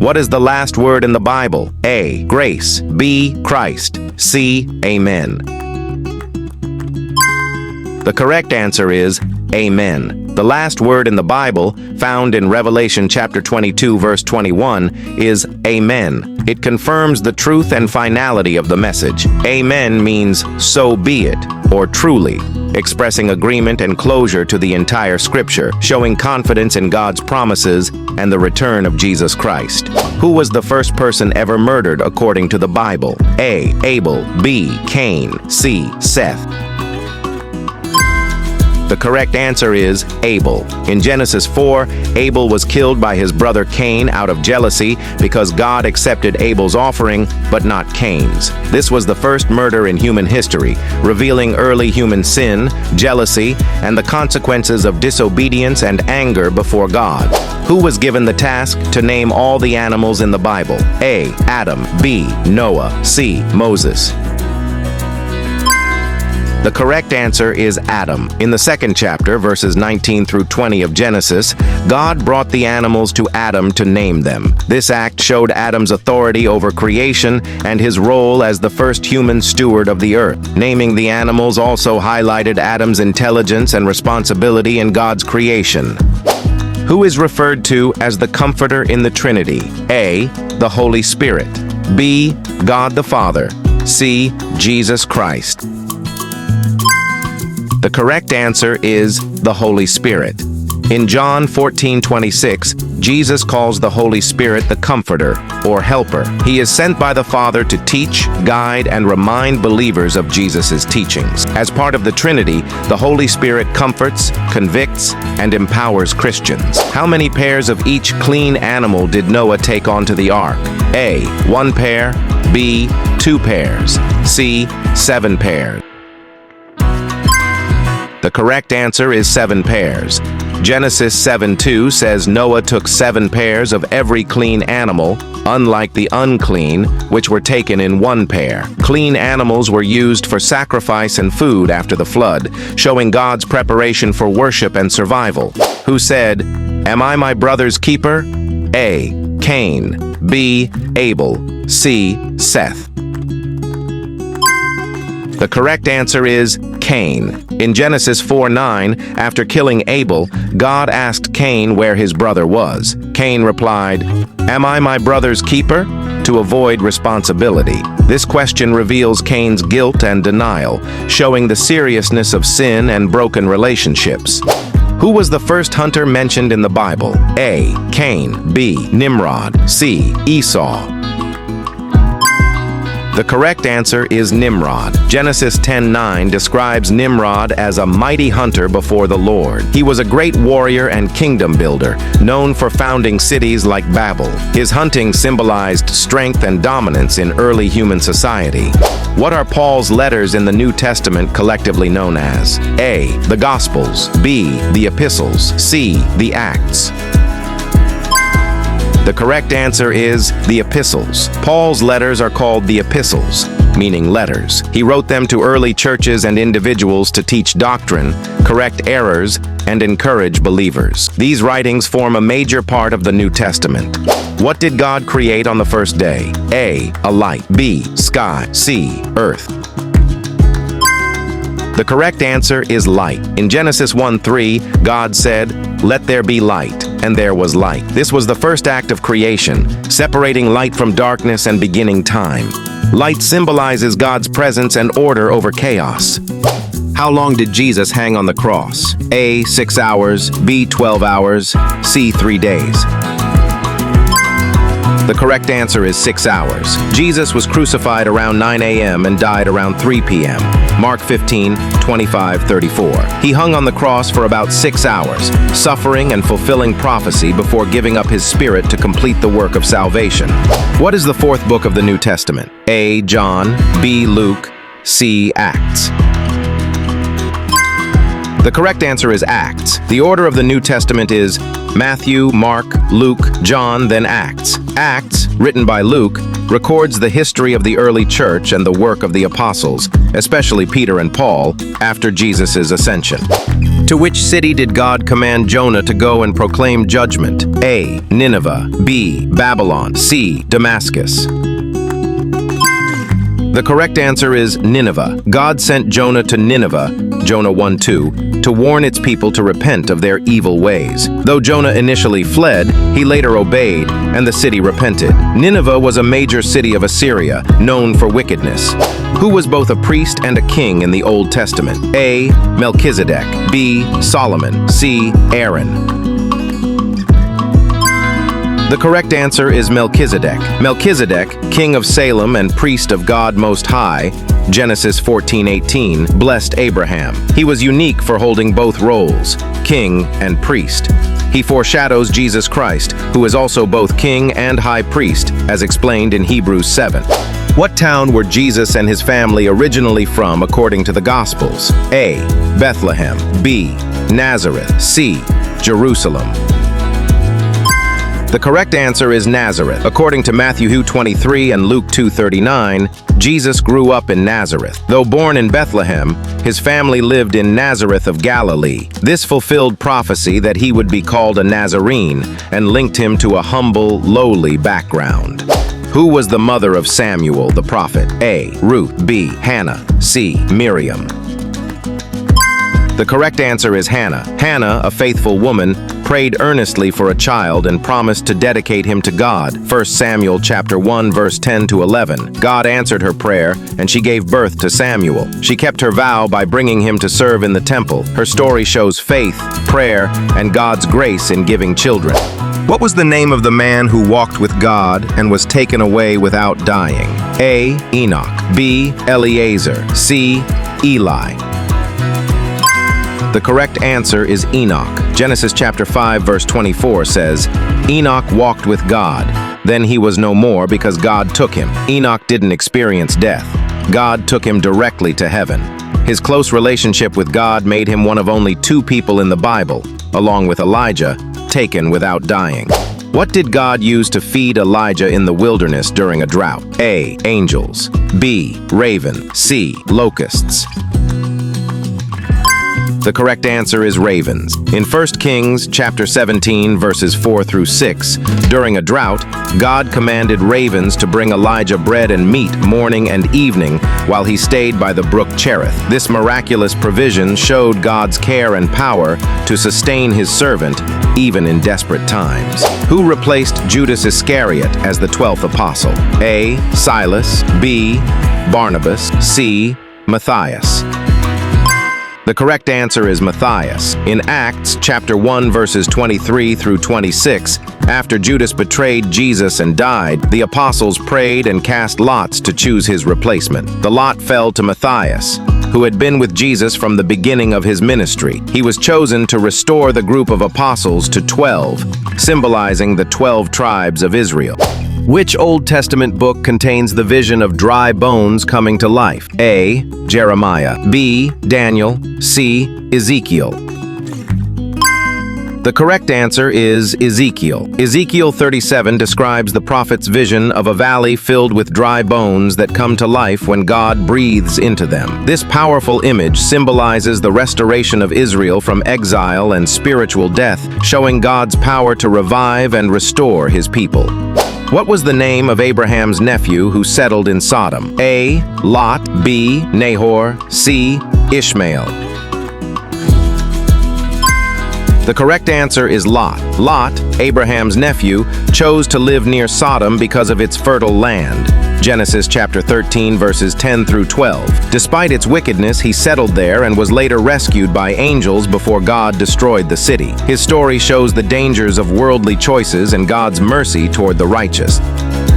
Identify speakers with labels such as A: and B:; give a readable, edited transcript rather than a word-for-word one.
A: What is the last word in the Bible? A. Grace. B. Christ. C. Amen. The correct answer is Amen. The last word in the Bible, found in Revelation chapter 22, verse 21, is Amen. It confirms the truth and finality of the message. Amen means so be it, or truly, expressing agreement and closure to the entire scripture, showing confidence in God's promises and the return of Jesus Christ. Who was the first person ever murdered according to the Bible? A. Abel. B. Cain. C. Seth. The correct answer is Abel. In Genesis 4, Abel was killed by his brother Cain out of jealousy because God accepted Abel's offering, but not Cain's. This was the first murder in human history, revealing early human sin, jealousy, and the consequences of disobedience and anger before God. Who was given the task to name all the animals in the Bible? A. Adam. B. Noah. C. Moses. The correct answer is Adam. In the second chapter, verses 19 through 20 of Genesis, God brought the animals to Adam to name them. This act showed Adam's authority over creation and his role as the first human steward of the earth. Naming the animals also highlighted Adam's intelligence and responsibility in God's creation. Who is referred to as the Comforter in the Trinity? A. The Holy Spirit. B. God the Father. C. Jesus Christ. The correct answer is the Holy Spirit. In John 14:26, Jesus calls the Holy Spirit the Comforter, or Helper. He is sent by the Father to teach, guide, and remind believers of Jesus' teachings. As part of the Trinity, the Holy Spirit comforts, convicts, and empowers Christians. How many pairs of each clean animal did Noah take onto the ark? A. 1 pair. B. 2 pairs. C. 7 pairs. The correct answer is 7 pairs. Genesis 7:2 says Noah took 7 pairs of every clean animal, unlike the unclean, which were taken in 1 pair. Clean animals were used for sacrifice and food after the flood, showing God's preparation for worship and survival. Who said, "Am I my brother's keeper?" A. Cain. B. Abel. C. Seth. The correct answer is Cain. In Genesis 4:9, after killing Abel, God asked Cain where his brother was. Cain replied, "Am I my brother's keeper?" to avoid responsibility. This question reveals Cain's guilt and denial, showing the seriousness of sin and broken relationships. Who was the first hunter mentioned in the Bible? A. Cain. B. Nimrod. C. Esau. The correct answer is Nimrod. Genesis 10:9 describes Nimrod as a mighty hunter before the Lord. He was a great warrior and kingdom builder, known for founding cities like Babel. His hunting symbolized strength and dominance in early human society. What are Paul's letters in the New Testament collectively known as? A. The Gospels. B. The Epistles. C. The Acts. The correct answer is the Epistles. Paul's letters are called the Epistles, meaning letters. He wrote them to early churches and individuals to teach doctrine, correct errors, and encourage believers. These writings form a major part of the New Testament. What did God create on the first day? A. A light. B. Sky. C. Earth. The correct answer is light. In Genesis 1:3, God said, "Let there be light," and there was light. This was the first act of creation, separating light from darkness and beginning time. Light symbolizes God's presence and order over chaos. How long did Jesus hang on the cross? A. 6 hours. B. 12 hours. C. 3 days. The correct answer is 6 hours. Jesus was crucified around 9 a.m. and died around 3 p.m. Mark 15:25-34. He hung on the cross for about 6 hours, suffering and fulfilling prophecy before giving up his spirit to complete the work of salvation. What is the 4th book of the New Testament? A. John. B. Luke. C. Acts. The correct answer is Acts. The order of the New Testament is Matthew, Mark, Luke, John, then Acts. Acts, written by Luke, records the history of the early church and the work of the apostles, especially Peter and Paul, after Jesus' ascension. To which city did God command Jonah to go and proclaim judgment? A. Nineveh. B. Babylon. C. Damascus. The correct answer is Nineveh. God sent Jonah to Nineveh, Jonah 1:2, to warn its people to repent of their evil ways. Though Jonah initially fled, he later obeyed, and the city repented. Nineveh was a major city of Assyria, known for wickedness. Who was both a priest and a king in the Old Testament? A. Melchizedek. B. Solomon. C. Aaron. The correct answer is Melchizedek. Melchizedek, king of Salem and priest of God Most High, Genesis 14:18, blessed Abraham. He was unique for holding both roles, king and priest. He foreshadows Jesus Christ, who is also both king and high priest, as explained in Hebrews 7. What town were Jesus and his family originally from according to the Gospels? A. Bethlehem. B. Nazareth. C. Jerusalem. The correct answer is Nazareth. According to Matthew 2:23 and Luke 2:39, Jesus grew up in Nazareth. Though born in Bethlehem, his family lived in Nazareth of Galilee. This fulfilled prophecy that he would be called a Nazarene and linked him to a humble, lowly background. Who was the mother of Samuel the prophet? A. Ruth. B. Hannah. C. Miriam. The correct answer is Hannah. Hannah, a faithful woman, prayed earnestly for a child and promised to dedicate him to God. 1 Samuel chapter 1 verse 10 to 11. God answered her prayer and she gave birth to Samuel. She kept her vow by bringing him to serve in the temple. Her story shows faith, prayer, and God's grace in giving children. What was the name of the man who walked with God and was taken away without dying? A. Enoch. B. Eliezer. C. Eli. The correct answer is Enoch. Genesis chapter 5 verse 24 says, Enoch walked with God. Then he was no more because God took him. Enoch didn't experience death. God took him directly to heaven. His close relationship with God made him one of only 2 people in the Bible, along with Elijah, taken without dying. What did God use to feed Elijah in the wilderness during a drought? A. Angels. B. Raven. C. Locusts. The correct answer is ravens. In 1 Kings chapter 17 verses 4 through 6, during a drought, God commanded ravens to bring Elijah bread and meat morning and evening while he stayed by the brook Cherith. This miraculous provision showed God's care and power to sustain his servant even in desperate times. Who replaced Judas Iscariot as the 12th apostle? A. Silas. B. Barnabas. C. Matthias. The correct answer is Matthias. In Acts chapter 1 verses 23 through 26, after Judas betrayed Jesus and died, the apostles prayed and cast lots to choose his replacement. The lot fell to Matthias, who had been with Jesus from the beginning of his ministry. He was chosen to restore the group of apostles to 12, symbolizing the 12 tribes of Israel. Which Old Testament book contains the vision of dry bones coming to life? A. Jeremiah. B. Daniel. C. Ezekiel. The correct answer is Ezekiel. Ezekiel 37 describes the prophet's vision of a valley filled with dry bones that come to life when God breathes into them. This powerful image symbolizes the restoration of Israel from exile and spiritual death, showing God's power to revive and restore his people. What was the name of Abraham's nephew who settled in Sodom? A. Lot. B. Nahor. C. Ishmael. The correct answer is Lot. Lot, Abraham's nephew, chose to live near Sodom because of its fertile land. Genesis chapter 13 verses 10 through 12. Despite its wickedness, he settled there and was later rescued by angels before God destroyed the city. His story shows the dangers of worldly choices and God's mercy toward the righteous.